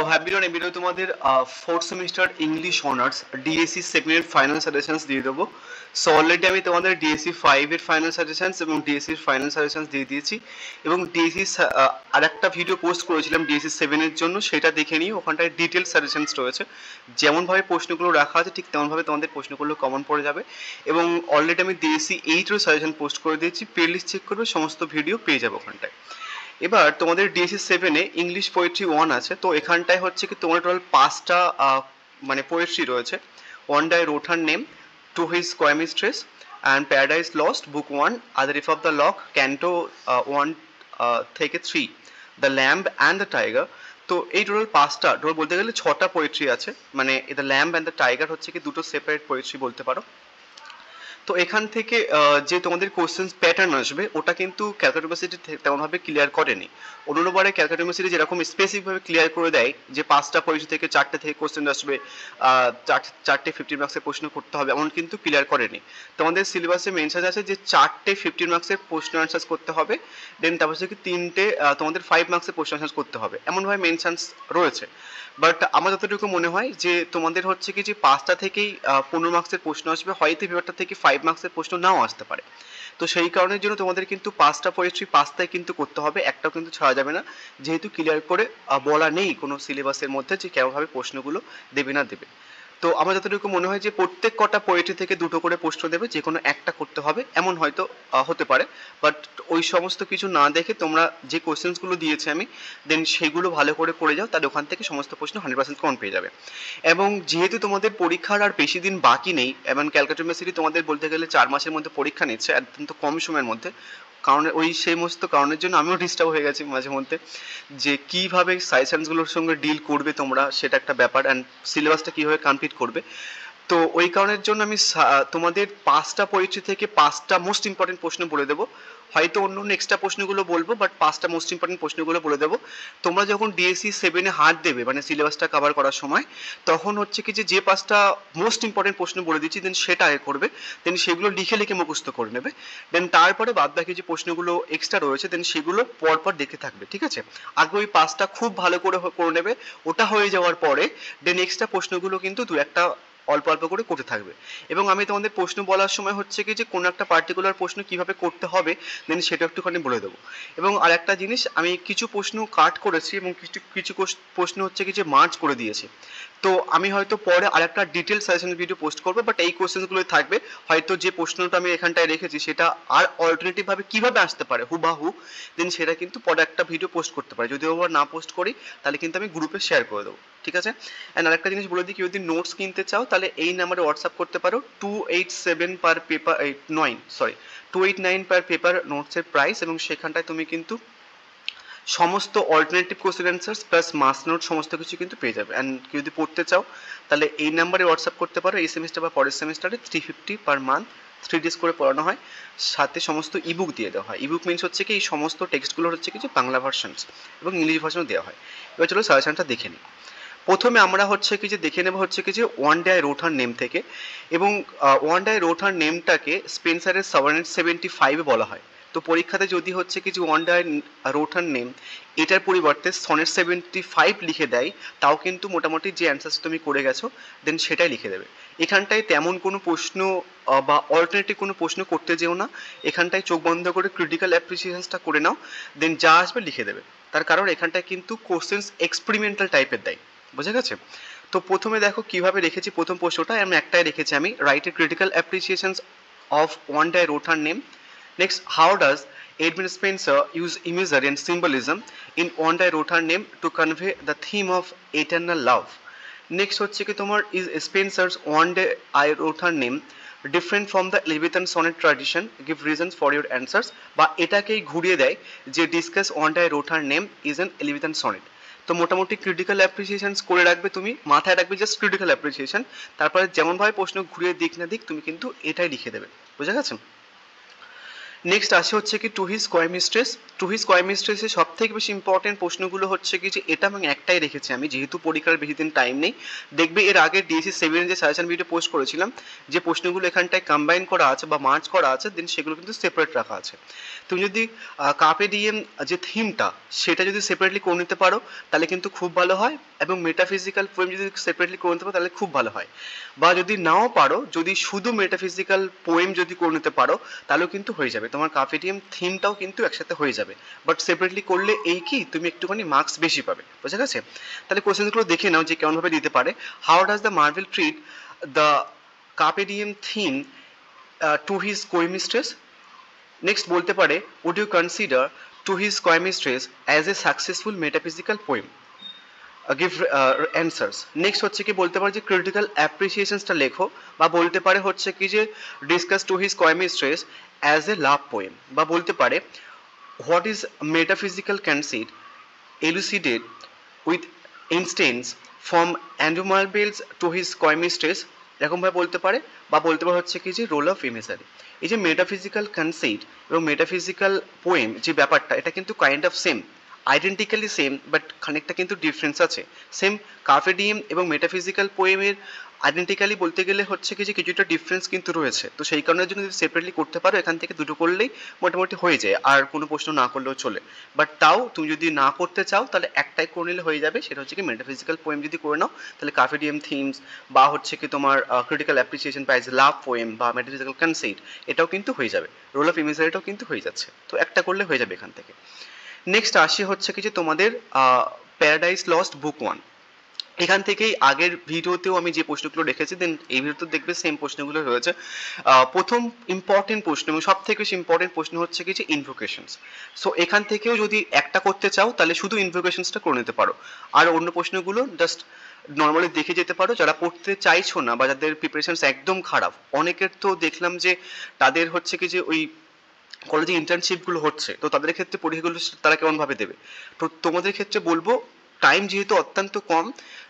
ভাবছিলাম এই ভিডিও তোমাদের fourth semester English honours DSC second final suggestions দিয়ে দেবো। সো অলরেডি আমি তোমাদের ডিএসসি 5 এর ফাইনাল সাজেশনস এবং ডিএসসি এর ফাইনাল সাজেশনস দিয়ে দিয়েছি এবং ডিএসসি আরেকটা ভিডিও পোস্ট করেছিলাম ডিএসসি 7 এর জন্য, সেটা দেখে নিই। ওখানটায় ডিটেল সাজেশনস রয়েছে, যেমনভাবে প্রশ্নগুলো রাখা আছে ঠিক তেমনভাবে তোমাদের প্রশ্নগুলো কমন পড়ে যাবে। এবং অলরেডি আমি ডিএসসি 8 এর সাজেশন পোস্ট করে দিয়েছি, প্লে লিস্ট চেক করবে, সমস্ত ভিডিও পেয়ে যাবে ওখানটায়। এবার তোমাদের ডিএসসি 7 এ ইংলিশ পোয়েট্রি 1 আছে, তো এখানটায় হচ্ছে কি তোমার টোটাল 5টা মানে পোয়েট্রি রয়েছে। One day I wrote her name, to his square mistress and paradise lost book 1, other if of the lock, canto 1 থেকে 3, the lamb and the tiger. তো এই টোটাল 5টা, টোটাল বলতে গেলে 6টা পোয়েট্রি আছে। মানে the lamb and the tiger হচ্ছে কি দুটো সেপারেট পোয়েট্রি বলতে পারো। তো এখান থেকে যে তোমাদের কোশ্চেন প্যাটার্ন আসবে ওটা কিন্তু ক্যালকাটা ইউনিভার্সিটি তেমনভাবে ক্লিয়ার করেনি। অন্যবারে ক্যালকাটা ইউনিভার্সিটি যেরকম স্পেসিফিকভাবে ক্লিয়ার করে দেয় যে 5টা পরীক্ষা থেকে 4টে থেকে কোশ্চেন আসবে, 4টে 15 মার্কসের প্রশ্ন করতে হবে, এমন কিন্তু ক্লিয়ার করেনি। তোমাদের সিলেবাসে মেনশন আছে যে 4টে 15 মার্কসের প্রশ্ন অ্যান্সার করতে হবে, দেন তারপর হচ্ছে কি 3টে তোমাদের 5 মার্কসের প্রশ্ন অ্যান্সার করতে হবে, এমনভাবে মেনশনস রয়েছে। বাট আমার যতটুকু মনে হয় যে তোমাদের হচ্ছে কি যে 5টা থেকেই 15 মার্কসের প্রশ্ন আসবে, হয়তো পেপারটা থেকে 5 মার্কসের প্রশ্ন নাও আসতে পারে। তো সেই কারণের জন্য তোমাদের কিন্তু 5টা পোয়েট্রি 5টাই কিন্তু করতে হবে, একটাও কিন্তু ছাড়া যাবে না, যেহেতু ক্লিয়ার করে বলা নেই কোনো সিলেবাসের মধ্যে যে কেমনভাবে প্রশ্নগুলো দেবে না দেবে। তো আমার যতটুকু মনে হয় যে প্রত্যেক কটা পোয়েট্রি থেকে দুটো করে প্রশ্ন দেবে, যে কোনো একটা করতে হবে, এমন হয়তো হতে পারে। বাট ওই সমস্ত কিছু না দেখে তোমরা যে কোশ্চেন্সগুলো দিয়েছে আমি, দেন সেগুলো ভালো করে করে যাও, তাহলে ওখান থেকে সমস্ত প্রশ্ন 100% কমন পেয়ে যাবে। এবং যেহেতু তোমাদের পরীক্ষার আর বেশি দিন বাকি নেই, এবং ক্যালকাটা ইউনিভার্সিটি তোমাদের বলতে গেলে 4 মাসের মধ্যে পরীক্ষা নিচ্ছে অত্যন্ত কম সময়ের মধ্যে, কারণ ওই সমস্ত কারণের জন্য আমিও ডিস্টার্ব হয়ে গেছি মাঝে মধ্যে যে কীভাবে সাজেশনসগুলোর সঙ্গে ডিল করবে তোমরা, সেটা একটা ব্যাপার, অ্যান্ড সিলেবাসটা কীভাবে কমপ্লিট করবে। তো ওই কারণের জন্য আমি তোমাদের 5টা পোয়েট্রি থেকে 5টা মোস্ট ইম্পর্টেন্ট প্রশ্ন বলে দেবো, হয়তো অন্য এক্সট্রা প্রশ্নগুলো বলবো, বাট 5টা মোস্ট ইম্পর্টেন্ট প্রশ্নগুলো বলে দেবো। তোমরা যখন ডিএসসি 7-এ হাত দেবে, মানে সিলেবাসটা কভার করার সময়, তখন হচ্ছে কি যে 5টা মোস্ট ইম্পর্টেন্ট প্রশ্ন বলে দিচ্ছি, দেন সেটা আগে করবে, দেন সেগুলো লিখে লিখে মুখস্থ করে নেবে, দেন তারপরে বাদ বাকি যে প্রশ্নগুলো এক্সট্রা রয়েছে দেন সেগুলো পরপর দেখতে থাকবে, ঠিক আছে? আগে ওই 5টা খুব ভালো করে করে নেবে, ওটা হয়ে যাওয়ার পরে দেন এক্সট্রা প্রশ্নগুলো কিন্তু দু একটা অল্প অল্প করে করতে থাকবে। এবং আমি তোমাদের প্রশ্ন বলার সময় হচ্ছে কি যে কোনো একটা পার্টিকুলার প্রশ্ন কিভাবে করতে হবে দেন সেটা একটুখানি বলে দেবো। এবং আর একটা জিনিস, আমি কিছু প্রশ্ন কাট করেছি এবং কিছু কিছু প্রশ্ন হচ্ছে কি যে মার্চ করে দিয়েছি। তো আমি হয়তো পরে আরেকটা ডিটেল সাজেশন ভিডিও পোস্ট করবো, বাট এই কোশ্চেনগুলো থাকবে। হয়তো যে প্রশ্নটা আমি এখানটায় রেখেছি সেটা আর অল্টারনেটিভ ভাবে কিভাবে আসতে পারে হুবাহু, দেন সেটা কিন্তু পরে একটা ভিডিও পোস্ট করতে পারে। যদি আবার না পোস্ট করি তাহলে কিন্তু আমি গ্রুপে শেয়ার করে দেবো, ঠিক আছে? অ্যান্ড আরেকটা জিনিস বলে দিই, কেউ যদি নোটস কিনতে চাও তাহলে এই নাম্বারে হোয়াটসঅ্যাপ করতে পারো। 287 পার পেপার, 289 পার পেপার নোটসের প্রাইস, এবং সেখানটায় তুমি কিন্তু সমস্ত alternative question answers plus mass note সমস্ত কিছু কিন্তু পেয়ে যাবে। অ্যান্ড কেউ যদি পড়তে চাও তাহলে এই নাম্বারে হোয়াটসঅ্যাপ করতে পারো। এই সেমিস্টার বা পরের সেমিস্টারে 350 পার মান্থ 3 ডেজ করে পড়ানো হয়, সাথে সমস্ত ইবুক দিয়ে দেওয়া হয়। ইবুক মিনস হচ্ছে কি এই সমস্ত টেক্সটগুলো হচ্ছে কি যে বাংলা ভার্সনস এবং ইংলিশ ভার্সনও দেওয়া হয়। এবার চলো সাজেশনটা দেখে নিই। প্রথমে আমরা হচ্ছে কি যে দেখে নেব হচ্ছে কি যে one day I wrote her name থেকে, এবং one day I wrote her নেমটাকে স্পেন্সারের সনেট 75 বলা হয়। তো পরীক্ষাতে যদি হচ্ছে কি যে one day I wrote her name এটার পরিবর্তে সনেট 75 লিখে দেয়, তাও কিন্তু মোটামুটি যে অ্যান্সার তুমি করে গেছো দেন সেটাই লিখে দেবে। এখানটায় তেমন কোনো প্রশ্ন বা অল্টারনেটিভ কোনো প্রশ্ন করতে যেও না, এখানটায় চোখ বন্ধ করে ক্রিটিক্যাল অ্যাপ্রিসিয়েশনসটা করে নাও, দেন যা আসবে লিখে দেবে। তার কারণ এখানটায় কিন্তু কোশ্চেন্স এক্সপেরিমেন্টাল টাইপের দেয়, বোঝা গেছে? তো প্রথমে দেখো কিভাবে রেখেছি, প্রথম প্রশ্নটা আমি একটাই রেখেছি, আমি write a critical appreciations of one day I wrote her name. Next, how does Edmund Spencer use imagery and symbolism in One Day I Wrote Her Name to convey the theme of eternal love? Next হচ্ছে কি তোমার, is Spencer's One Day I Wrote Her Name different from the Elizabethan sonnet tradition? Give reasons for your answers. বা এটাকেই ঘুরিয়ে দেয় যে discuss One Day I Wrote Her Name is an Elizabethan sonnet. তো মোটামুটি ক্রিটিক্যাল অ্যাপ্রিসিয়েশনস করে রাখবে, তুমি মাথায় রাখবে জাস্ট ক্রিটিক্যাল অ্যাপ্রিসিয়েশন, তারপরে যেমনভাবে প্রশ্ন ঘুরিয়ে দিক না দিক তুমি কিন্তু এটাই লিখে দেবে, বুঝা গেছে? নেক্সট আসে হচ্ছে কি to his square mistress. To his স্কোয়ার মিস্ট্রেসের সব থেকে বেশি ইম্পর্টেন্ট প্রশ্নগুলো হচ্ছে কি যে এটা আমি একটাই রেখেছি আমি, যেহেতু পরীক্ষার বেশি দিন টাইম নেই। দেখবে এর আগে ডিএসসি 7 যে সাজেশন ভিডিও পোস্ট করেছিলাম, যে প্রশ্নগুলো এখানটায় কম্বাইন করা আছে বা মার্চ করা আছে, দেন সেগুলো কিন্তু সেপারেট রাখা আছে। তুমি যদি কাপে ডিএম যে থিমটা সেটা যদি সেপারেটলি করে নিতে পারো তাহলে কিন্তু খুব ভালো হয়, এবং মেটাফিজিক্যাল পোয়েম যদি সেপারেটলি করে নিতে পারো তাহলে খুব ভালো হয়। বা যদি নাও পারো, যদি শুধু মেটাফিজিক্যাল পোয়েম যদি করে নিতে পারো তাহলেও কিন্তু হয়ে যাবে, তোমার কাফেটিএম থিমটাও কিন্তু একসাথে হয়ে যাবে। বাট সেপারেটলি করলে এই কি তুমি একটুখানি মার্কস বেশি পাবে, বুঝা গেছে? তাহলে কোশ্চেনগুলো দেখে নাও যে কেমনভাবে দিতে পারে। How does the Marvell treat the carpe diem theme to his coy mistress? Next বলতে পারে would you consider to his coemistress as a successful metaphysical poem? Give answers. Next হচ্ছে কি বলতে পারে যে ক্রিটিক্যাল অ্যাপ্রিসিয়েশনসটা লেখো, বা বলতে পারে হচ্ছে কি যে discuss to his coy mistress as a love poem, বা বলতে পারে what is metaphysical conceit elucidate with instance from Andrew Marvell's to his coemistress, এরকমভাবে বলতে পারে। বা বলতে পারে হচ্ছে কি যে রোল অফ ইমেজারি। এই যে মেটাফিজিক্যাল কনসেপ্ট এবং মেটাফিজিক্যাল পোয়েম যে ব্যাপারটা, এটা কিন্তু kind of same, identically same, but খানিকটা কিন্তু ডিফারেন্স আছে। সেম কার্পে ডিএম এবং মেটাফিজিক্যাল পোয়েমের আইডেন্টিক্যালি বলতে গেলে হচ্ছে কি যে কিছুটা ডিফারেন্স কিন্তু রয়েছে। তো সেই কারণের জন্য যদি সেপারেটলি করতে পারো এখান থেকে দুটো করলেই মোটামুটি হয়ে যায়, আর কোনো প্রশ্ন না করলেও চলে। বাট তাও তুমি যদি না করতে চাও তাহলে একটাই করে নিলে হয়ে যাবে, সেটা হচ্ছে কি মেটাফিজিক্যাল পোয়েম যদি করে নাও তাহলে কার্পে ডিএম থিমস বা হচ্ছে কি তোমার ক্রিটিক্যাল অ্যাপ্রিসিয়েশন প্রাইজ লাভ পোয়েম বা মেটাফিজিক্যাল কনসেপ্ট এটাও কিন্তু হয়ে যাবে, রোল অফ ইমেজারিটাও কিন্তু হয়ে যাচ্ছে। তো একটা করলে হয়ে যাবে এখান থেকে। নেক্সট আসি হচ্ছে কি যে তোমাদের প্যারাডাইস লস্ট বুক 1। এখান থেকেই আগের ভিডিওতেও আমি যে প্রশ্নগুলো রেখেছি, দেন এই ভিডিওতে দেখবে সেম প্রশ্নগুলো রয়েছে। প্রথম ইম্পর্টেন্ট প্রশ্ন এবং সব থেকে বেশি ইম্পর্টেন্ট প্রশ্ন হচ্ছে কি যে ইনভোকেশনস। সো এখান থেকেও যদি একটা করতে চাও তাহলে শুধু ইনভোকেশনসটা করে নিতে পারো, আর অন্য প্রশ্নগুলো জাস্ট নর্মালি দেখে যেতে পারো। যারা পড়তে চাইছো না বা যাদের প্রিপারেশনস একদম খারাপ, অনেকের তো দেখলাম যে তাদের হচ্ছে কি যে ওই কলেজে ইন্টার্নশিপগুলো হচ্ছে, তো তাদের ক্ষেত্রে পরীক্ষাগুলো তারা কেমনভাবে দেবে। তো তোমাদের ক্ষেত্রে বলবো টাইম যেহেতু অত্যন্ত কম,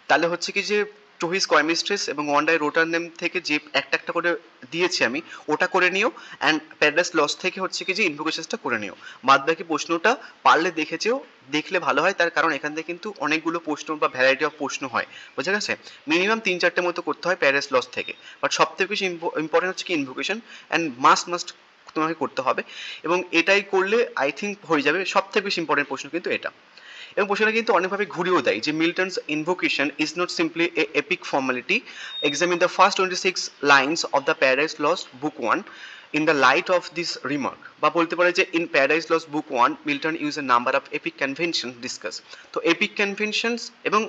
তাহলে হচ্ছে কি যে টু হিজ কোয়েমিস্ট্রেস এবং ওয়ান ডাই রোটার নেম থেকে যে একটা একটা করে দিয়েছি আমি ওটা করে নিও, অ্যান্ড প্যারাডাইস লস থেকে হচ্ছে কি যে ইনভোকেশনসটা করে নিও। বাদ বাকি প্রশ্নটা পারলে দেখেছেও, দেখলে ভালো হয়, তার কারণ এখান থেকে কিন্তু অনেকগুলো প্রশ্ন বা ভ্যারাইটি অফ প্রশ্ন হয়, বুঝা গেছে? মিনিমাম 3-4টে মতো করতে হয় প্যারাডাইস লস থেকে, বাট সব থেকে বেশি ইম্পর্টেন্ট হচ্ছে কি ইনভোকেশন, অ্যান্ড মাস্ট তোমাকে করতে হবে, এবং এটাই করলে আই থিঙ্ক হয়ে যাবে। সব থেকে বেশি ইম্পর্টেন্ট প্রশ্ন কিন্তু এটা। এবং প্রশ্নটা কিন্তু অনেকভাবে ঘুরিয়েও দেয় যে Milton's invocation is not simply a epic formality, examine the first 26 lines of the Paradise lost book 1 in the light of this remark, বা বলতে পারে যে in Paradise Lost Book 1 Milton used a number of epic conventions discuss। তো epic conventions এবং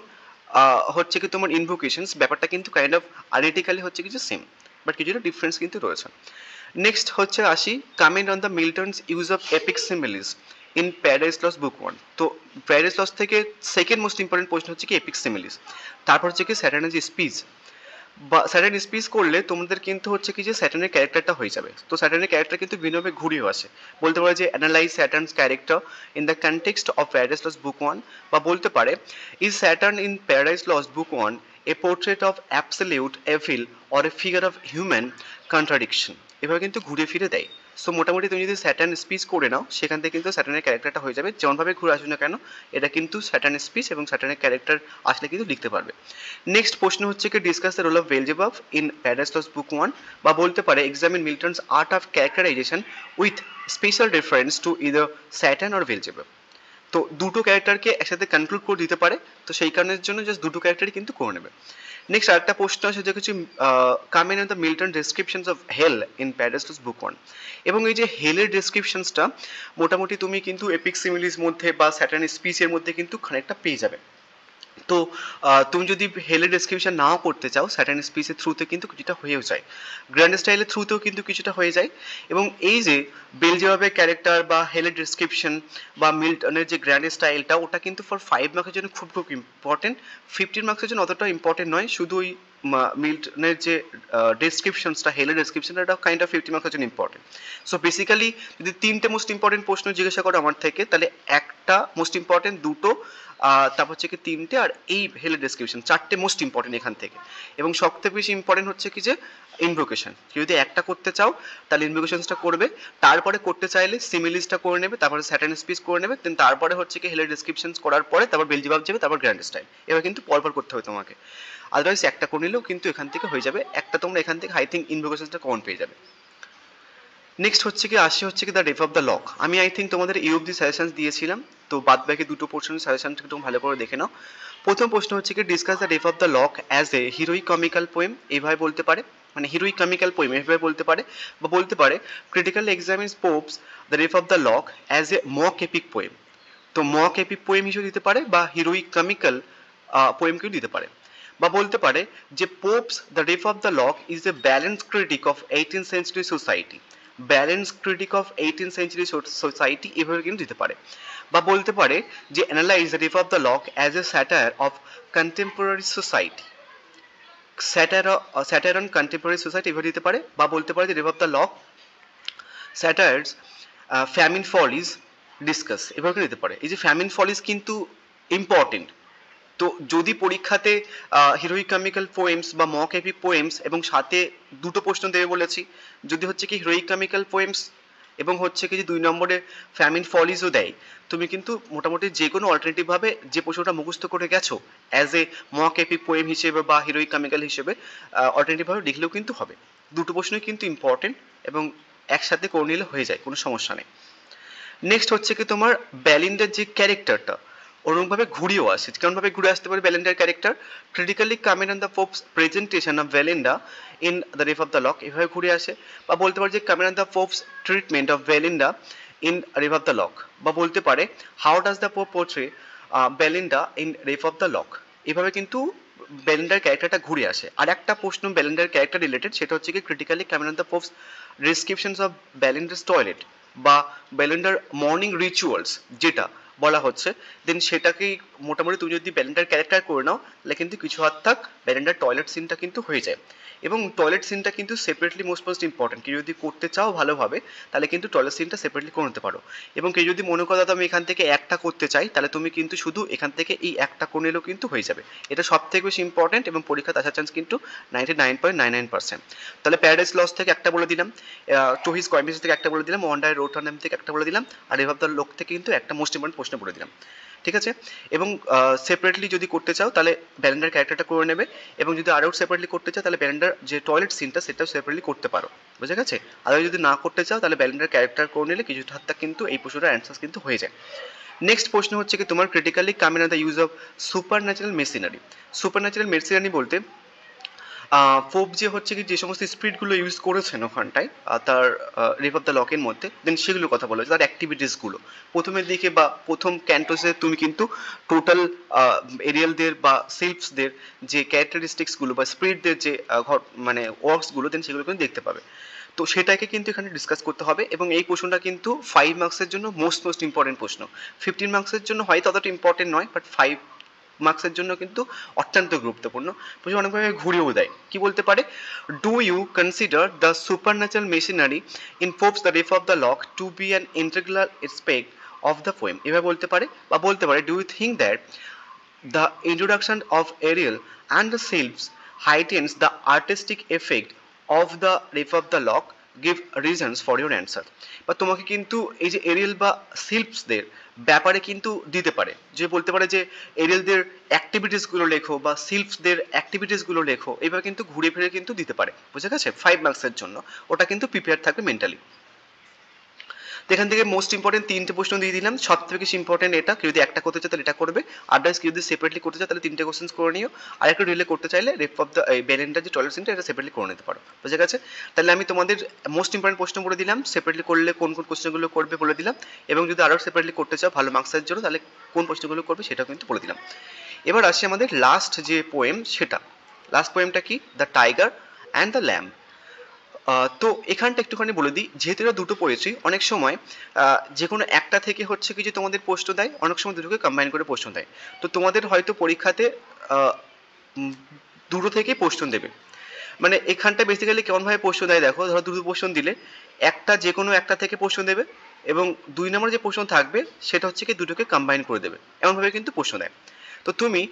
হচ্ছে কি তোমার ইনভোকেশনস ব্যাপারটা কিন্তু কাইন্ড অফ আইডেন্টিক্যালি হচ্ছে কিছু সেম, বাট কিছুটা ডিফারেন্স কিন্তু রয়েছে। নেক্সট হচ্ছে আসি comment on the Milton's use of epic similes in Paradise lost book 1। তো প্যারাডাইস লস্ট থেকে সেকেন্ড মোস্ট ইম্পর্টেন্ট প্রশ্ন হচ্ছে কি এপিক সিমিলিস, তারপর হচ্ছে কি স্যাটার্নের যে স্পিচ, বা স্যাটার্ন স্পিচ করলে তোমাদের কিন্তু হচ্ছে কি যে স্যাটার্নের ক্যারেক্টারটা হয়ে যাবে। তো স্যাটার্নের ক্যারেক্টার কিন্তু ভিন্নভাবে ঘুরিয়ে আসে, বলতে পারে যে analyse Satan's character in the context of Paradise lost book 1, বা বলতে পারে is Satan in Paradise lost book 1 a portrait of absolute evil or a figure of human contradiction. এভাবে কিন্তু ঘুরে ফিরে দেয়। সো মোটামুটি তুমি যদি স্যাটার্ন স্পিচ করে নাও সেখান থেকে কিন্তু স্যাটার্নের ক্যারেক্টারটা হয়ে যাবে, যেমনভাবে ঘুরে আসুক না কেন এটা কিন্তু স্যাটার্ন স্পিচ এবং স্যাটার্নের ক্যারেক্টার আসলে কিন্তু লিখতে পারবে। নেক্সট প্রশ্ন হচ্ছে কি discuss the role of Beelzebub in Paradise lost book 1, বা বলতে পারে examine Milton's art of characterisation with special reference to either Satan or Beelzebub. তো দুটো ক্যারেক্টারকে একসাথে কনক্লুড করে দিতে পারে, তো সেই কারণের জন্য জাস্ট দুটো ক্যারেক্টারই কিন্তু করে নেবে। নেক্সট আরেকটা প্রশ্ন আছে যে কিছু coming in the Milton descriptions of hell in Paradise lost book 1। এবং এই যে হেলের ডেসক্রিপশনসটা মোটামুটি তুমি কিন্তু এপিক সিমিলিস মধ্যে বা স্যাটার্ন স্পিচের মধ্যে কিন্তু খানিকটা পেয়ে যাবে। তো তুমি যদি হেলের ডেসক্রিপশন নাও করতে চাও স্যাটার্ন স্পিচের থ্রুতে কিন্তু কিছুটা হয়েও যায়, গ্র্যান্ড স্টাইলের থ্রুতেও কিন্তু কিছুটা হয়ে যায়। এবং এই যে বেলজেবাবের ক্যারেক্টার বা হেলের ডেসক্রিপশন বা মিল্টনের যে গ্র্যান্ড স্টাইলটা ওটা কিন্তু ফর 5 মার্কের জন্য খুব খুব ইম্পর্টেন্ট, 15 মার্কসের জন্য অতটা ইম্পর্টেন্ট নয়, শুধু ওই মিল্টনের যে ডেসক্রিপশনসটা, হেলের ডেসক্রিপশনটা, এটা কাইন্ড অফ 50 মার্কের জন্য ইম্পর্টেন্ট। সো বেসিক্যালি যদি তিনটে মোস্ট ইম্পর্টেন্ট প্রশ্ন জিজ্ঞাসা করো আমার থেকে, তাহলে একটা মোস্ট ইম্পর্টেন্ট, দুটো, তারপর হচ্ছে কি তিনটে, আর এই হেলের ডেসক্রিপশন, চারটে মোস্ট ইম্পর্টেন্ট এখান থেকে। এবং সবথেকে বেশি ইম্পর্টেন্ট হচ্ছে কি যে ইনভোকেশন। যদি একটা করতে চাও তাহলে ইনভোকেশনসটা করবে, তারপরে করতে চাইলে সিমিলিসটা করে নেবে, তারপরে স্যাটার্ন স্পিচ করে নেবে, দেন তারপরে হচ্ছে কি হেলের ডেসক্রিপশন করার পরে তারপর বেলজিবাব যাবে, তারপর গ্র্যান্ড স্টাইল। এবার কিন্তু পরপর করতে হবে তোমাকে, আদারওয়াইজ একটা করে নিলেও কিন্তু এখান থেকে হয়ে যাবে। একটা তোমরা এখান থেকে আই থিঙ্ক ইনভোকেশনসটা কমন পেয়ে যাবে। নেক্সট হচ্ছে কি হচ্ছে কি the dep of the Lock. আমি আই থিঙ্ক তোমাদের এই অবধি সাজেশন দিয়েছিলাম, তো বাদ বাকি দুটো পোর্শনের সাজেশনটা একটু ভালো করে দেখে নাও। প্রথম প্রশ্ন হচ্ছে কি discuss the dep of the lock as a heroic comical poem, এইভাবে বলতে পারে, মানে হিরোইক কমিক্যাল পোয়েম এভাবে বলতে পারে, বা বলতে পারে critical examines Pope's the dep of the lock as a mock epic poem. তো মক এপিক পোয়েম হিসেবে দিতে পারে, বা হিরোইক কমিক্যাল পোয়েমকেও দিতে পারে, বা বলতে পারে যে Pope's the dep of the lock is a balance critique of 18th century society, balance critique of 18th century society এভাবে কিন্তু দিতে পারে, বা বলতে পারে যে analyse the dep of the lock as a satire of contemporary society, satire on contemporary society এভাবে দিতে পারে, বা বলতে পারে যে rape of the lock satires feminine follies discuss, এভাবে দিতে পারে। এই যে ফ্যামিন ফলিজ কিন্তু ইম্পর্টেন্ট। তো যদি পরীক্ষাতে হিরোইক কমিক্যাল পোয়েমস বা মক এপিক পোয়েমস এবং সাথে দুটো প্রশ্ন দেবে বলেছি, যদি হচ্ছে কি হিরোইক কমিক্যাল পোয়েমস এবং হচ্ছে কি যে 2 নম্বরে ফ্যামিন ফলিজও দেয়, তুমি কিন্তু মোটামুটি যে কোনো অল্টারনেটিভ ভাবে যে প্রশ্নটা মুখস্থ করে গেছো as a mock epic poem হিসেবে বা হিরোইক কমিক্যাল হিসেবে অল্টারনেটিভ ভাবে লিখলেও কিন্তু হবে। দুটো প্রশ্নই কিন্তু ইম্পর্টেন্ট এবং একসাথে করে নিলে হয়ে যায়, কোনো সমস্যা নেই। নেক্সট হচ্ছে কি তোমার ব্যালিন্ডার যে ক্যারেক্টারটা ওরকমভাবে ঘুরিয়েও আসে, কেমনভাবে ঘুরে আসতে পারে ব্যালিন্ডার character, critically comment on the Pope's presentation of Belinda in the dep of the lock, এভাবে ঘুরে আসে, বা বলতে পারে যে comment on the Pope's treatment of Belinda in rape of the lock, বা বলতে পারে how does the Pope portray Belinda in rape of the lock, এভাবে কিন্তু বেলিন্ডার ক্যারেক্টারটা ঘুরে আসে। আর একটা প্রশ্ন বেলিন্ডার ক্যারেক্টার রিলেটেড, সেটা হচ্ছে কি critically comment on the Pope's descriptions of Belinda's toilet বা বেলিন্ডার মর্নিং রিচুয়ালস যেটা বলা হচ্ছে, দেন সেটাকেই মোটামুটি তুমি যদি বেলিন্ডার ক্যারেক্টার করে নাও তাহলে কিন্তু কিছু হাত থাক বেলিন্ডার টয়লেট সিনটা কিন্তু হয়ে যায়। এবং টয়লেট সিনটা কিন্তু সেপারেটলি মোস্ট ইম্পর্টেন্ট, কেউ যদি করতে চাও ভালোভাবে তাহলে কিন্তু টয়লেট সিনটা সেপারেটলি করে নিতে পারো। এবং কেউ যদি মনে করো আমি এখান থেকে একটা করতে চাই, তাহলে তুমি কিন্তু শুধু এখান থেকে এই একটা করে নিলেও কিন্তু হয়ে যাবে। এটা সব থেকে বেশি ইম্পর্টেন্ট এবং পরীক্ষাতে আসার চান্স কিন্তু 99.99%। তাহলে প্যারাডাইস লস থেকে একটা বলে দিলাম, টোহিস কয়েমিস থেকে একটা বলে দিলাম, ওয়ান্ডার রোটানাম থেকে একটা বলে দিলাম, আর এভাব দ্য লোক থেকে কিন্তু একটা মোস্ট ইম্পর্টেন্ট প্রশ্ন বলে দিলাম। ঠিক আছে, এবং সেপারেটলি যদি করতে চাও তাহলে ব্যালেন্ডার ক্যারেক্টারটা করে নেবে, এবং যদি আরও সেপারেটলি করতে চাও তাহলে ব্যালেন্ডার যে টয়লেট সিনটা সেটাও সেপারেটলি করতে পারো, বুঝে গেছে। আর যদি না করতে চাও তাহলে ব্যালেন্ডার ক্যারেক্টার করে নিলে কিছু হাতটা কিন্তু এই প্রশ্নটার অ্যান্সার কিন্তু হয়ে যায়। নেক্সট প্রশ্ন হচ্ছে কি তোমার critically coming on the use of super natural machinery. Super natural machinery বলতে পোপ যে হচ্ছে কি যে সমস্ত স্পিরিটগুলো ইউজ করেছেন ওখানটায় তার রিভ অফ দ্য লকের মধ্যে, দেন সেগুলোর কথা বলা হয়েছে, তার অ্যাক্টিভিটিসগুলো প্রথমের দিকে বা প্রথম ক্যান্টোসে তুমি কিন্তু টোটাল এরিয়ালদের বা সিল্পসদের যে ক্যারেক্টারিস্টিক্সগুলো বা স্পিরিটদের যে মানে ওয়ার্কসগুলো, দেন সেগুলো কিন্তু দেখতে পাবে। তো সেটাকে কিন্তু এখানে ডিসকাস করতে হবে, এবং এই প্রশ্নটা কিন্তু 5 মার্কসের জন্য মোস্ট ইম্পর্টেন্ট প্রশ্ন। 15 মার্কসের জন্য হয়তো অতটা ইম্পর্টেন্ট নয়, বাট 5 মার্কসের জন্য কিন্তু অত্যন্ত গুরুত্বপূর্ণ। প্রশ্ন অনেকভাবে ঘুরিয়েও দেয়, কি বলতে পারে, do you consider the supernatural machinery in Pope's the rape of the lock to be an integral aspect of the poem, এভাবে বলতে পারে, বা বলতে পারে do you think that the introduction of Ariel and the sylphs heightens the artistic effect of the Reef of the Lock. Give reasons for your answer. বা তোমাকে কিন্তু এই যে এরিয়েল বা সিল্পসদের ব্যাপারে কিন্তু দিতে পারে, যে বলতে পারে যে এরিয়েলদের অ্যাক্টিভিটিসগুলো লেখো বা সিল্পসদের অ্যাক্টিভিটিসগুলো লেখো, এবার কিন্তু ঘুরে ফিরে কিন্তু দিতে পারে, বুঝে গেছে। 5 মার্কসের জন্য ওটা কিন্তু প্রিপেয়ার থাকবে মেন্টালি। তো এখান থেকে মোস্ট ইম্পর্টেন্ট 3টে প্রশ্ন দিয়ে দিলাম, সব থেকে বেশি ইম্পর্টেন্ট এটা, কেউ যদি একটা করতে চায় তাহলে এটা করবে, আদার্স কেউ যদি সেপারেটলি করতে চায় তাহলে 3টে কোশ্চেন্স করে নিও, আর একটা রিলে করতে চাইলে রেপ অফ দ্য বেলেন্ডার যে টয়লেট সিনটা এটা সেপারেটলি করে নিতে পারো, বুঝে গেছে। তাহলে আমি তোমাদের মোস্ট ইম্পর্টেন্ট প্রশ্ন বলে দিলাম, সেপারেটলি করলে কোন কোন কোশ্চেনগুলো করবে বলে দিলাম, এবং যদি আরও সেপারেটলি করতে চাও ভালো মার্কসের জন্য তাহলে কোন প্রশ্নগুলো করবে সেটাও কিন্তু বলে দিলাম। এবার আসি আমাদের লাস্ট যে পোয়েম, সেটা লাস্ট পোয়েমটা কি, the tiger and the lamb. তো এখানটা একটুখানি বলে দিই, যেহেতু এরা দুটো পড়েছি, অনেক সময় যে কোনো একটা থেকে হচ্ছে কি যে তোমাদের প্রশ্ন দেয়, অনেক সময় দুটোকে কম্বাইন করে প্রশ্ন দেয়। তো তোমাদের হয়তো পরীক্ষাতে দুটো থেকেই প্রশ্ন দেবে। মানে এখানটা বেসিক্যালি কেমনভাবে প্রশ্ন দেয় দেখো, ধরো দুটো প্রশ্ন দিলে একটা যে কোনো একটা থেকে প্রশ্ন দেবে এবং 2 নম্বর যে প্রশ্ন থাকবে সেটা হচ্ছে কি দুটোকে কম্বাইন করে দেবে, এমনভাবে কিন্তু প্রশ্ন দেয়। তো তুমি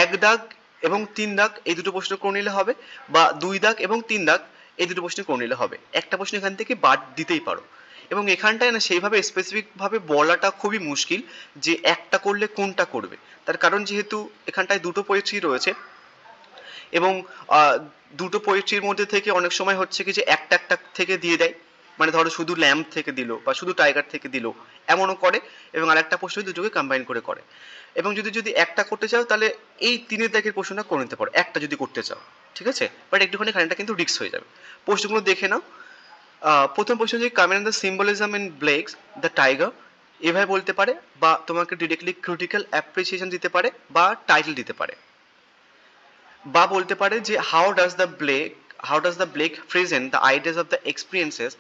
1 দাগ এবং 3 দাগ এই দুটো প্রশ্ন করে নিলে হবে, বা 2 দাগ এবং 3 দাগ এই দুটো প্রশ্ন করে নিলে হবে, একটা প্রশ্ন এখান থেকে বাদ দিতেই পারো। এবং এখানটায় না সেইভাবে স্পেসিফিকভাবে বলাটা খুবই মুশকিল যে একটা করলে কোনটা করবে, তার কারণ যেহেতু এখানটায় দুটো পোয়েট্রি রয়েছে এবং দুটো পোয়েট্রির মধ্যে থেকে অনেক সময় হচ্ছে কি যে একটা একটা থেকে দিয়ে দেয়, মানে ধরো শুধু ল্যাম্প থেকে দিল বা শুধু টাইগার থেকে দিল, এমনও করে, এবং আরেকটা প্রশ্ন দুটোকে কম্বাইন করে করে। এবং যদি যদি একটা করতে চাও তাহলে এই 3 দাগের প্রশ্নটা করে নিতে পারো একটা যদি করতে চাও, ঠিক আছে, বাট একটুখানি খানিকটা কিন্তু রিস্ক হয়ে যাবে। প্রশ্নগুলো দেখে নাও। প্রথম প্রশ্ন যে comment the symbolism in Blake's the tiger, এভাবে বলতে পারে, বা তোমাকে ডিরেক্টলি ক্রিটিক্যাল অ্যাপ্রিসিয়েশন দিতে পারে, বা টাইটেল দিতে পারে, বা বলতে পারে যে how does the Blake present the ideas of the experiences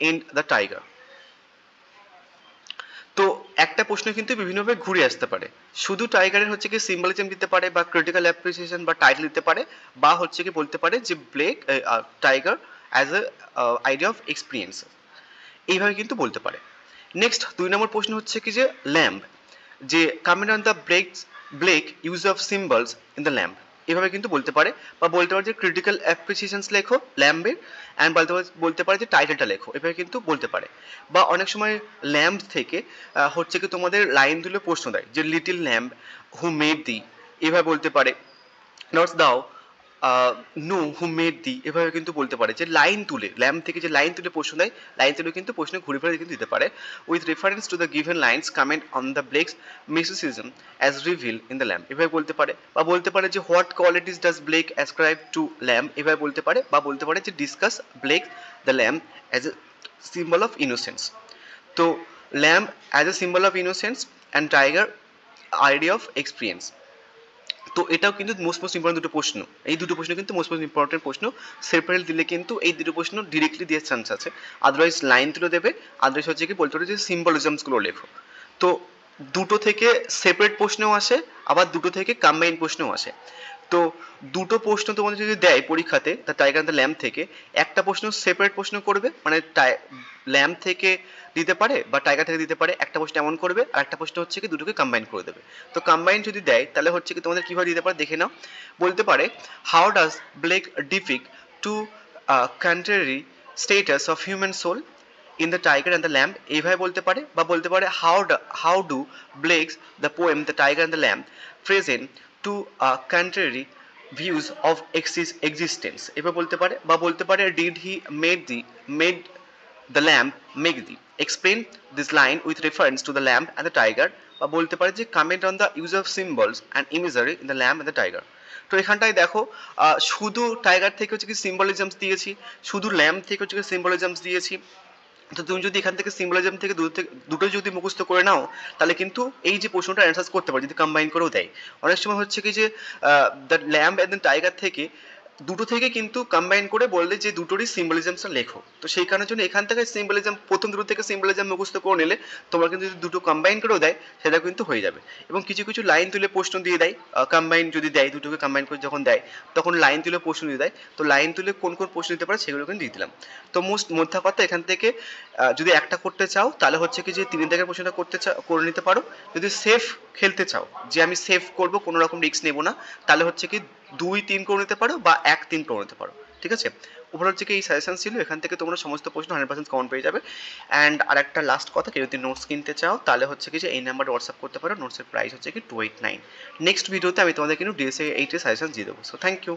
in the tiger. তো একটা প্রশ্ন কিন্তু বিভিন্নভাবে ঘুরে আসতে পারে, শুধু টাইগারের হচ্ছে কি সিম্বলিজম দিতে পারে, বা ক্রিটিক্যাল অ্যাপ্রিসিয়েশন বা টাইটেল দিতে পারে, বা হচ্ছে কি বলতে পারে যে Blake tiger as a idea of experience, এইভাবে কিন্তু বলতে পারে। নেক্সট 2 নম্বর প্রশ্ন হচ্ছে কি যে ল্যাম্প, যে comment on the Blake use of symbols in the lamb, এভাবে কিন্তু বলতে পারে, বা বলতে পারে যে ক্রিটিক্যাল অ্যাপ্রিসিয়েশনস লেখো ল্যাম্পের, অ্যান্ড বলতে পারে যে টাইটেলটা লেখো, এভাবে কিন্তু বলতে পারে। বা অনেক সময় ল্যাম্প থেকে হচ্ছে কি তোমাদের লাইন তুলে প্রশ্ন দেয়, যে little lamp who made the, এভাবে বলতে পারে। নোটস দাও নো হু মেড দি, এভাবে কিন্তু বলতে পারে, যে লাইন তুলে ল্যাম্প থেকে যে লাইন তুলে প্রশ্ন দেয়, লাইন তুলে কিন্তু প্রশ্ন ঘুরে ফিরে কিন্তু দিতে পারে। With reference to the given lines comment on the Blake's mysticism as reveal in the lamb, এভাবে বলতে পারে। বা বলতে পারে যে what qualities does Blake ascribe to lamb, এভাবে বলতে পারে। বা বলতে পারে যে discuss Blake the lamb as a symbol of innocence. তো lamb as a symbol of innocence and tiger idea of experience. তো এটাও কিন্তু মোস্ট ইম্পর্টেন্ট দুটো প্রশ্ন, এই দুটো প্রশ্ন কিন্তু মোস্ট ইম্পর্টেন্ট প্রশ্ন। সেপারেট দিলে কিন্তু এই দুটো প্রশ্ন ডিরেক্টলি দেওয়ার চান্স আছে, আদারওয়াইজ লাইন তুলে দেবে, আদারওয়াইজ হচ্ছে কি বলতে পারে যে সিম্বলিজমসগুলো লেখো। তো দুটো থেকে সেপারেট প্রশ্নও আসে, আবার দুটো থেকে কম্বাইন প্রশ্নও আসে। তো দুটো প্রশ্ন তোমাদের যদি দেয় পরীক্ষাতে, দ্য টাইগার দ্য ল্যাম্প থেকে, একটা প্রশ্ন সেপারেট প্রশ্ন করবে, মানে ল্যাম্প থেকে দিতে পারে বা টাইগার থেকে দিতে পারে, একটা প্রশ্ন এমন করবে, আর একটা প্রশ্ন হচ্ছে কি দুটোকে কম্বাইন করে দেবে। তো কম্বাইন যদি দেয় তাহলে হচ্ছে কি তোমাদের কীভাবে দিতে পারে দেখে নাও। বলতে পারে how does Blake depict two contrary states of human soul in the tiger and the lamb, এইভাবে বলতে পারে। বা বলতে পারে how do Blake's the poem the tiger and the lamb present two contrary views of existence, এভাবে বলতে পারে। বা বলতে পারে did he made the lamp make thee, explain this line with reference to the lamp and the tiger। বা বলতে পারে যে comment on the use of symbols and imagery in the lamp and the tiger। তো এখানটায় দেখো শুধু tiger থেকে হচ্ছে কি সিম্বলিজমস দিয়েছি, শুধু ল্যাম্প থেকে হচ্ছে কি সিম্বলিজমস দিয়েছি। তো তুমি যদি এখান থেকে সিম্বলিজম থেকে দুটো যদি মুখস্থ করে নাও তাহলে কিন্তু এই যে প্রশ্নটা অ্যান্সার করতে পারো, যদি কম্বাইন করেও দেয়। অনেক সময় হচ্ছে কি যে the lamp and the tiger থেকে দুটো থেকে কিন্তু কম্বাইন করে বললে যে দুটোরই সিম্বলিজমসটা লেখো। তো সেই কারণের জন্য এখান থেকে সিম্বলিজম প্রথম দুটো থেকে সিম্বলিজম মুখস্থ করে নিলে তোমরা কিন্তু যদি দুটো কম্বাইন করেও দেয় সেটা কিন্তু হয়ে যাবে। এবং কিছু কিছু লাইন তুলে প্রশ্ন দিয়ে দেয়, কম্বাইন যদি দেয়, দুটোকে কম্বাইন করে যখন দেয় তখন লাইন তুলে প্রশ্ন দিয়ে দেয়। তো লাইন তুলে কোন কোন প্রশ্ন দিতে পারে সেগুলো কিন্তু দিয়ে দিলাম। তো মোদ্দা কথা এখান থেকে যদি একটা করতে চাও তাহলে হচ্ছে কি যে 3 দাগের প্রশ্নটা করে নিতে পারো। যদি সেফ খেলতে চাও, যে আমি সেফ করব কোনো রকম রিস্ক নেব না, তাহলে হচ্ছে কি 2-3 করে নিতে পারো বা 1-3 করে নিতে পারো, ঠিক আছে। ওভার হচ্ছে কি এই সাজেশন ছিল, এখান থেকে তোমরা সমস্ত প্রশ্ন 100% কমন পেয়ে যাবে। অ্যান্ড আর একটা লাস্ট কথা, কেউ যদি নোটস কিনতে চাও তাহলে হচ্ছে কি যে এই নাম্বারে হোয়াটসঅ্যাপ করতে পারো, নোটসের প্রাইস হচ্ছে কি 289। নেক্সট ভিডিওতে আমি তোমাদের কিন্তু DSA 8 এর সাজেশন দিয়ে দেবো। So thank you.